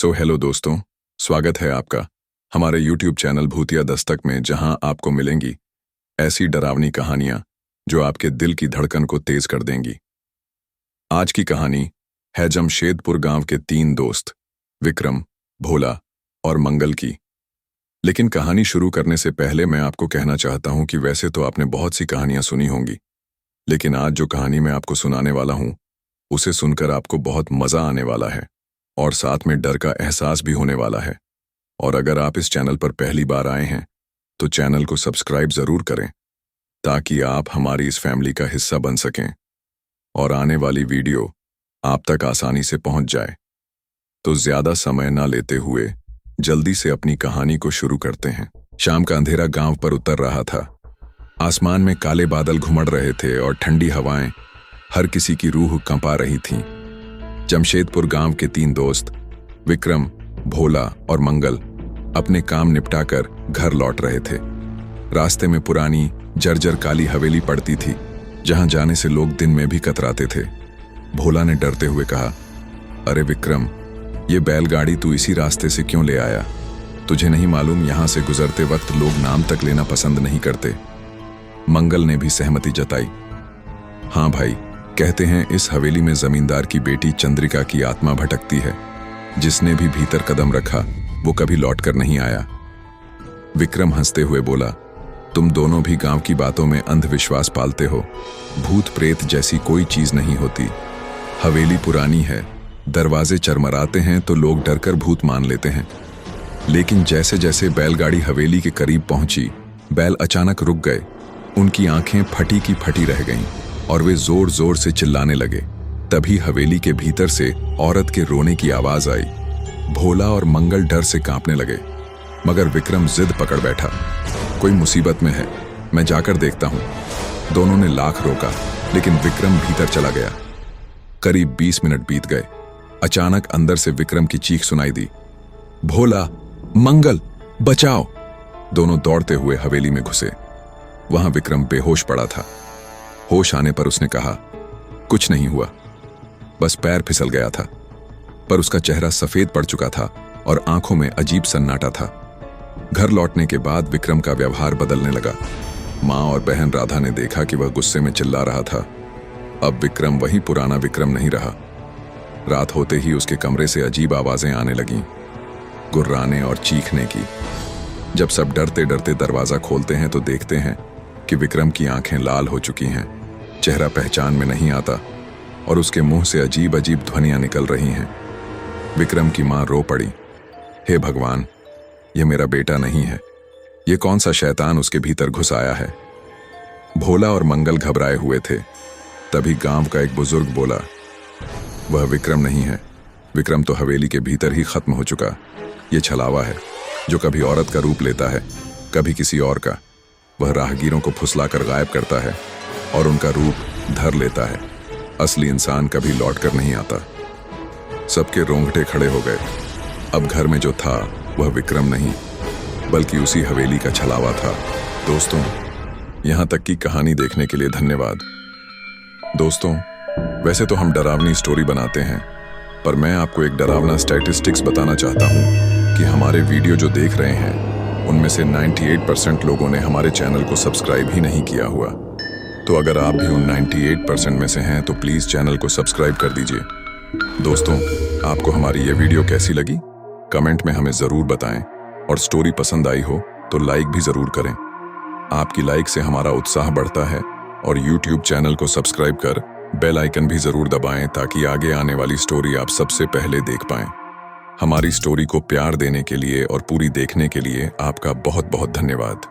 Hello दोस्तों, स्वागत है आपका हमारे YouTube चैनल भूतिया दस्तक में, जहां आपको मिलेंगी ऐसी डरावनी कहानियां जो आपके दिल की धड़कन को तेज कर देंगी। आज की कहानी है जमशेदपुर गांव के 3 दोस्त विक्रम, भोला और मंगल की। लेकिन कहानी शुरू करने से पहले मैं आपको कहना चाहता हूं कि वैसे तो आपने बहुत सी कहानियां सुनी होंगी, लेकिन आज जो कहानी मैं आपको सुनाने वाला हूं उसे सुनकर आपको बहुत मजा आने वाला है और साथ में डर का एहसास भी होने वाला है। और अगर आप इस चैनल पर पहली बार आए हैं तो चैनल को सब्सक्राइब जरूर करें ताकि आप हमारी इस फैमिली का हिस्सा बन सकें और आने वाली वीडियो आप तक आसानी से पहुंच जाए। तो ज्यादा समय ना लेते हुए जल्दी से अपनी कहानी को शुरू करते हैं। शाम का अंधेरा गांव पर उतर रहा था। आसमान में काले बादल घुमड़ रहे थे और ठंडी हवाएं हर किसी की रूह कंपा रही थीं। जमशेदपुर गांव के 3 दोस्त विक्रम, भोला और मंगल अपने काम निपटाकर घर लौट रहे थे। रास्ते में पुरानी जर्जर काली हवेली पड़ती थी, जहां जाने से लोग दिन में भी कतराते थे। भोला ने डरते हुए कहा, अरे विक्रम, ये बैलगाड़ी तू इसी रास्ते से क्यों ले आया? तुझे नहीं मालूम यहां से गुजरते वक्त लोग नाम तक लेना पसंद नहीं करते? मंगल ने भी सहमति जताई। हाँ भाई, कहते हैं इस हवेली में जमींदार की बेटी चंद्रिका की आत्मा भटकती है। जिसने भी भीतर कदम रखा वो कभी लौटकर नहीं आया। विक्रम हंसते हुए बोला, तुम दोनों भी गांव की बातों में अंधविश्वास पालते हो। भूत प्रेत जैसी कोई चीज नहीं होती। हवेली पुरानी है, दरवाजे चरमराते हैं तो लोग डरकर भूत मान लेते हैं। लेकिन जैसे जैसे बैलगाड़ी हवेली के करीब पहुंची, बैल अचानक रुक गए। उनकी आंखें फटी की फटी रह गईं और वे जोर जोर से चिल्लाने लगे। तभी हवेली के भीतर से औरत के रोने की आवाज आई। भोला और मंगल डर से कांपने लगे, मगर विक्रम जिद पकड़ बैठा। कोई मुसीबत में है, मैं जाकर देखता हूं। दोनों ने लाख रोका, लेकिन विक्रम भीतर चला गया। करीब 20 मिनट बीत गए। अचानक अंदर से विक्रम की चीख सुनाई दी, भोला, मंगल, बचाओ! दोनों दौड़ते हुए हवेली में घुसे। वहां विक्रम बेहोश पड़ा था। होश आने पर उसने कहा, कुछ नहीं हुआ, बस पैर फिसल गया था। पर उसका चेहरा सफेद पड़ चुका था और आंखों में अजीब सन्नाटा था। घर लौटने के बाद विक्रम का व्यवहार बदलने लगा। माँ और बहन राधा ने देखा कि वह गुस्से में चिल्ला रहा था। अब विक्रम वही पुराना विक्रम नहीं रहा। रात होते ही उसके कमरे से अजीब आवाजें आने लगीं, गुर्राने और चीखने की। जब सब डरते डरते दरवाजा खोलते हैं तो देखते हैं कि विक्रम की आंखें लाल हो चुकी हैं, चेहरा पहचान में नहीं आता और उसके मुंह से अजीब अजीब ध्वनियां निकल रही हैं। विक्रम की मां रो पड़ी, हे भगवान, ये मेरा बेटा नहीं है, ये कौन सा शैतान उसके भीतर घुस आया है? भोला और मंगल घबराए हुए थे। तभी गांव का एक बुजुर्ग बोला, वह विक्रम नहीं है, विक्रम तो हवेली के भीतर ही खत्म हो चुका। ये छलावा है जो कभी औरत का रूप लेता है, कभी किसी और का। वह राहगीरों को फुसलाकर गायब करता है और उनका रूप धर लेता है। असली इंसान कभी लौटकर नहीं आता। सबके रोंगटे खड़े हो गए। अब घर में जो था वह विक्रम नहीं, बल्कि उसी हवेली का छलावा था। दोस्तों, यहां तक की कहानी देखने के लिए धन्यवाद। दोस्तों, वैसे तो हम डरावनी स्टोरी बनाते हैं, पर मैं आपको एक डरावना स्टैटिस्टिक्स बताना चाहता हूं कि हमारे वीडियो जो देख रहे हैं उनमें से 98% लोगों ने हमारे चैनल को सब्सक्राइब ही नहीं किया हुआ। तो अगर आप भी उन 98% में से हैं तो प्लीज चैनल को सब्सक्राइब कर दीजिए। दोस्तों, आपको हमारी ये वीडियो कैसी लगी कमेंट में हमें जरूर बताएं, और स्टोरी पसंद आई हो तो लाइक भी जरूर करें। आपकी लाइक से हमारा उत्साह बढ़ता है। और YouTube चैनल को सब्सक्राइब कर बेल आइकन भी जरूर दबाएं ताकि आगे आने वाली स्टोरी आप सबसे पहले देख पाएं। हमारी स्टोरी को प्यार देने के लिए और पूरी देखने के लिए आपका बहुत बहुत धन्यवाद।